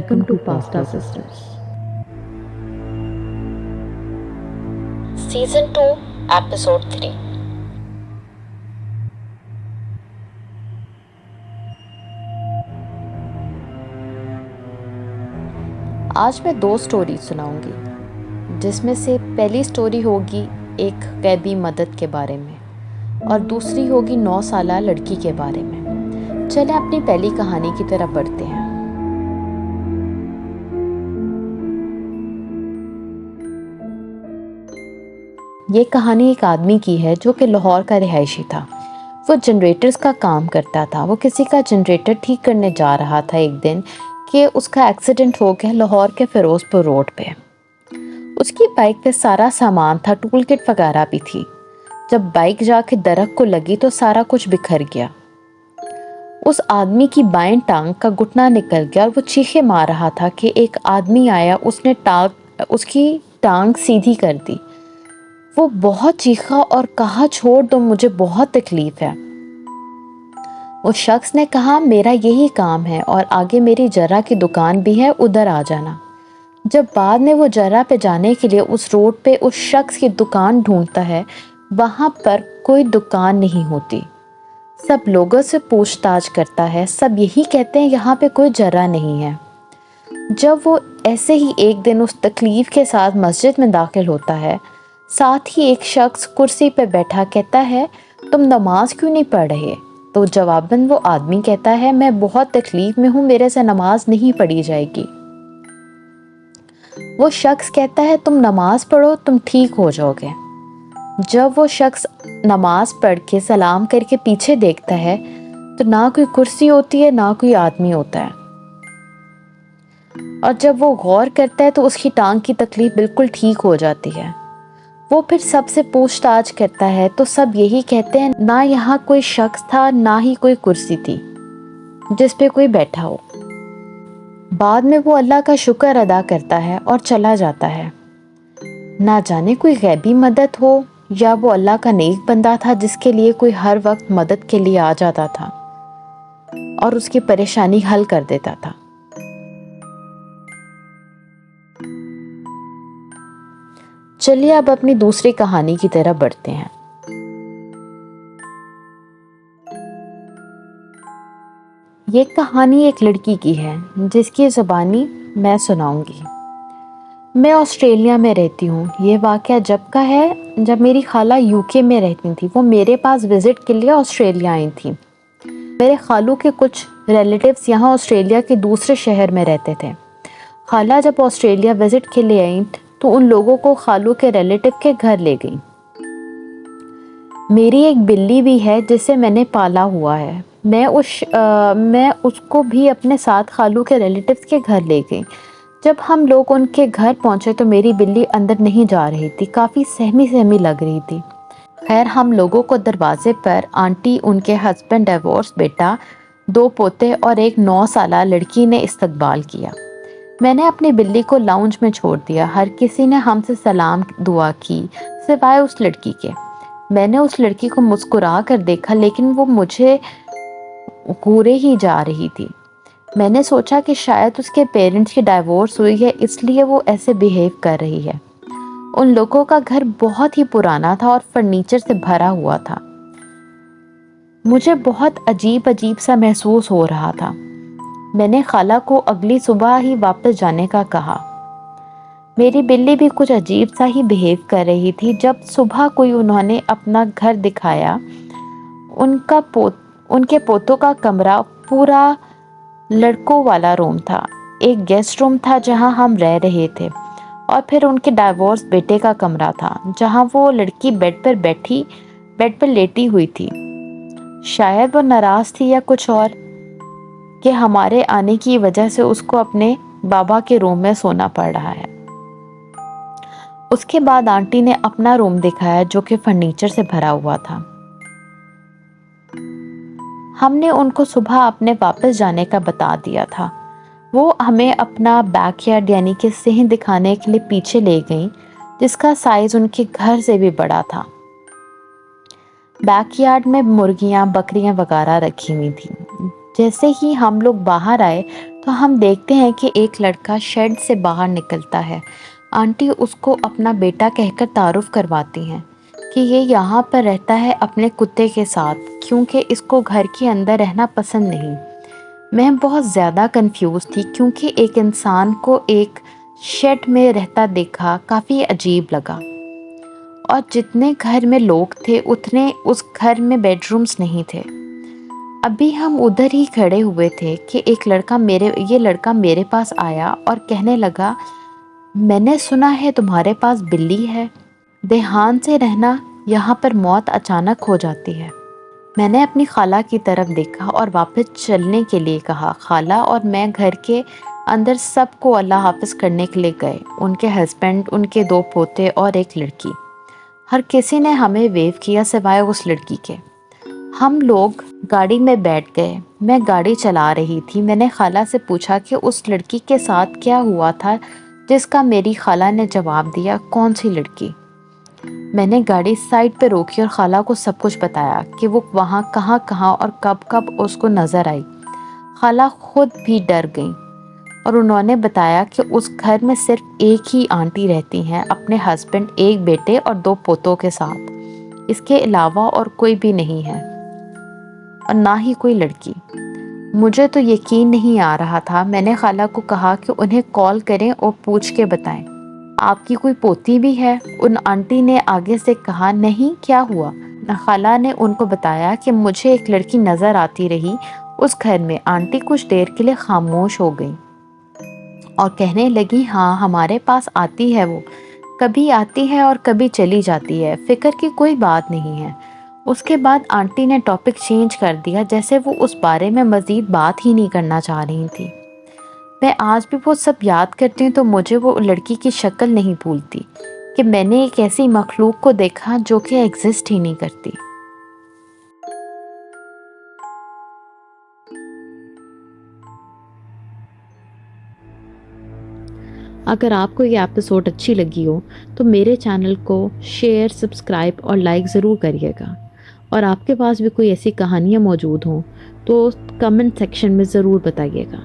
Welcome to Pasta Sisters. Season 2, Episode 3. आज मैं 2 story सुनाऊंगी, जिसमें से पहली स्टोरी होगी एक कैदी मदद के बारे में और दूसरी होगी 9 साला लड़की के बारे में। चलें अपनी पहली कहानी की तरफ बढ़ते हैं। ये कहानी एक आदमी की है जो कि लाहौर का रिहायशी था। वो जनरेटर्स का काम करता था। वो किसी का जनरेटर ठीक करने जा रहा था एक दिन कि उसका एक्सीडेंट हो गया लाहौर के फिरोजपुर रोड पे। उसकी बाइक पे सारा सामान था, टूल किट वगैरह भी थी। जब बाइक जाके दरख्त को लगी तो सारा कुछ बिखर गया। उस आदमी की बाएं टांग का घुटना निकल गया और वो चीखे मार रहा था कि एक आदमी आया, उसने उसकी टांग सीधी कर दी। वो बहुत चीखा और कहा, छोड़ दो, मुझे बहुत तकलीफ है। उस शख्स ने कहा, मेरा यही काम है और आगे मेरी जरा की दुकान भी है, उधर आ जाना। जब बाद में वो जरा पे जाने के लिए उस रोड पे उस शख्स की दुकान ढूंढता है, वहाँ पर कोई दुकान नहीं होती। सब लोगों से पूछताछ करता है, सब यही कहते हैं यहाँ पे कोई जरा नहीं है। जब वो ऐसे ही एक दिन उस तकलीफ के साथ मस्जिद में दाखिल होता है, साथ ही एक शख्स कुर्सी पे बैठा कहता है, तुम नमाज क्यों नहीं पढ़ रहे? तो जवाबन वो आदमी कहता है, मैं बहुत तकलीफ में हूँ, मेरे से नमाज नहीं पढ़ी जाएगी। वो शख्स कहता है, तुम नमाज पढ़ो, तुम ठीक हो जाओगे। जब वो शख्स नमाज पढ़ के सलाम करके पीछे देखता है तो ना कोई कुर्सी होती है, ना कोई आदमी होता है। और जब वो गौर करता है तो उसकी टांग की तकलीफ बिल्कुल ठीक हो जाती है। वो फिर सबसे पूछताछ करता है तो सब यही कहते हैं, ना यहाँ कोई शख्स था, ना ही कोई कुर्सी थी जिस पे कोई बैठा हो। बाद में वो अल्लाह का शुक्र अदा करता है और चला जाता है। ना जाने कोई गैबी मदद हो या वो अल्लाह का नेक बंदा था जिसके लिए कोई हर वक्त मदद के लिए आ जाता था और उसकी परेशानी हल कर देता था। चलिए अब अपनी दूसरी कहानी की तरफ बढ़ते हैं। ये कहानी एक लड़की की है जिसकी ज़ुबानी मैं सुनाऊंगी। मैं ऑस्ट्रेलिया में रहती हूँ। ये वाक़या जब का है जब मेरी खाला यूके में रहती थी। वो मेरे पास विज़िट के लिए ऑस्ट्रेलिया आई थी। मेरे खालू के कुछ रिलेटिव्स यहाँ ऑस्ट्रेलिया के दूसरे शहर में रहते थे। खाला जब ऑस्ट्रेलिया विज़िट के लिए आई तो उन लोगों को खालू के रिलेटिव के घर ले गई। मेरी एक बिल्ली भी है जिसे मैंने पाला हुआ है। मैं उसको भी अपने साथ खालू के रिलेटिव्स के घर ले गई। जब हम लोग उनके घर पहुंचे तो मेरी बिल्ली अंदर नहीं जा रही थी, काफ़ी सहमी सहमी लग रही थी। खैर, हम लोगों को दरवाजे पर आंटी, उनके हस्बैंड, डिवोर्स बेटा, 2 पोते और एक 9 साला लड़की ने इस्तकबाल किया। मैंने अपनी बिल्ली को लाउंज में छोड़ दिया। हर किसी ने हमसे सलाम दुआ की सिवाय उस लड़की के। मैंने उस लड़की को मुस्कुरा कर देखा, लेकिन वो मुझे घूरे ही जा रही थी। मैंने सोचा कि शायद उसके पेरेंट्स की डाइवोर्स हुई है, इसलिए वो ऐसे बिहेव कर रही है। उन लोगों का घर बहुत ही पुराना था और फर्नीचर से भरा हुआ था। मुझे बहुत अजीब अजीब सा महसूस हो रहा था। मैंने खाला को अगली सुबह ही वापस जाने का कहा। मेरी बिल्ली भी कुछ अजीब सा ही बिहेव कर रही थी। जब सुबह कोई उन्होंने अपना घर दिखाया, उनके पोतों का कमरा पूरा लड़कों वाला रूम था। एक गेस्ट रूम था जहां हम रह रहे थे और फिर उनके डाइवोर्स बेटे का कमरा था जहां वो लड़की बेड पर लेटी हुई थी। शायद वो नाराज थी या कुछ और कि हमारे आने की वजह से उसको अपने बाबा के रूम में सोना पड़ रहा है। उसके बाद आंटी ने अपना रूम दिखाया जो कि फर्नीचर से भरा हुआ था। हमने उनको सुबह अपने वापस जाने का बता दिया था। वो हमें अपना बैकयार्ड यानी कि सिंह दिखाने के लिए पीछे ले गई, जिसका साइज उनके घर से भी बड़ा था। बैकयार्ड में मुर्गियां, बकरियां वगैरह रखी हुई थी। जैसे ही हम लोग बाहर आए تو ہم دیکھتے ہیں کہ ایک لڑکا شیڈ سے باہر نکلتا ہے۔ آنٹی اس کو اپنا بیٹا کہہ کر تعارف کرواتی ہیں کہ یہ یہاں پر رہتا ہے اپنے کتے کے ساتھ، کیونکہ اس کو گھر کے اندر رہنا پسند نہیں۔ میں بہت زیادہ کنفیوز تھی، کیونکہ ایک انسان کو ایک شیڈ میں رہتا دیکھا کافی عجیب لگا، اور جتنے گھر میں لوگ تھے اتنے اس گھر میں بیڈ رومز نہیں تھے۔ ابھی ہم ادھر ہی کھڑے ہوئے تھے کہ یہ لڑکا میرے پاس آیا اور کہنے لگا، میں نے سنا ہے تمہارے پاس بلی ہے، دیہان سے رہنا، یہاں پر موت اچانک ہو جاتی ہے۔ میں نے اپنی خالہ کی طرف دیکھا اور واپس چلنے کے لیے کہا۔ خالہ اور میں گھر کے اندر سب کو اللہ حافظ کرنے کے لیے گئے، ان کے ہسبینڈ، ان کے 2 پوتے اور ایک لڑکی۔ ہر کسی نے ہمیں ویو کیا سوائے اس لڑکی کے۔ ہم لوگ گاڑی میں بیٹھ گئے، میں گاڑی چلا رہی تھی۔ میں نے خالہ سے پوچھا کہ اس لڑکی کے ساتھ کیا ہوا تھا، جس کا میری خالہ نے جواب دیا، کون سی لڑکی؟ میں نے گاڑی سائڈ پہ روکی اور خالہ کو سب کچھ بتایا کہ وہ وہاں کہاں اور کب اس کو نظر آئی۔ خالہ خود بھی ڈر گئیں اور انہوں نے بتایا کہ اس گھر میں صرف ایک ہی آنٹی رہتی ہیں، اپنے ہسبینڈ، ایک بیٹے اور 2 پوتوں کے ساتھ۔ اس کے علاوہ اور کوئی بھی نہیں ہے، اور نہ ہی کوئی لڑکی۔ مجھے تو یقین نہیں آ رہا تھا۔ میں نے خالہ کو کہا کہ انہیں کال کریں اور پوچھ کے بتائیں، آپ کی کوئی پوتی بھی ہے؟ ان آنٹی نے آگے سے کہا، نہیں، کیا ہوا؟ خالہ نے ان کو بتایا کہ مجھے ایک لڑکی نظر آتی رہی اس گھر میں۔ آنٹی کچھ دیر کے لیے خاموش ہو گئی اور کہنے لگی، ہاں، ہمارے پاس آتی ہے، وہ کبھی آتی ہے اور کبھی چلی جاتی ہے، فکر کی کوئی بات نہیں ہے۔ اس کے بعد آنٹی نے ٹاپک چینج کر دیا، جیسے وہ اس بارے میں مزید بات ہی نہیں کرنا چاہ رہی تھی۔ میں آج بھی وہ سب یاد کرتی ہوں تو مجھے وہ لڑکی کی شکل نہیں بھولتی، کہ میں نے ایک ایسی مخلوق کو دیکھا جو کہ ایگزسٹ ہی نہیں کرتی۔ اگر آپ کو یہ ایپیسوڈ اچھی لگی ہو تو میرے چینل کو شیئر، سبسکرائب اور لائک ضرور کریے گا، اور آپ کے پاس بھی کوئی ایسی کہانیاں موجود ہوں تو کمنٹ سیکشن میں ضرور بتائیے گا۔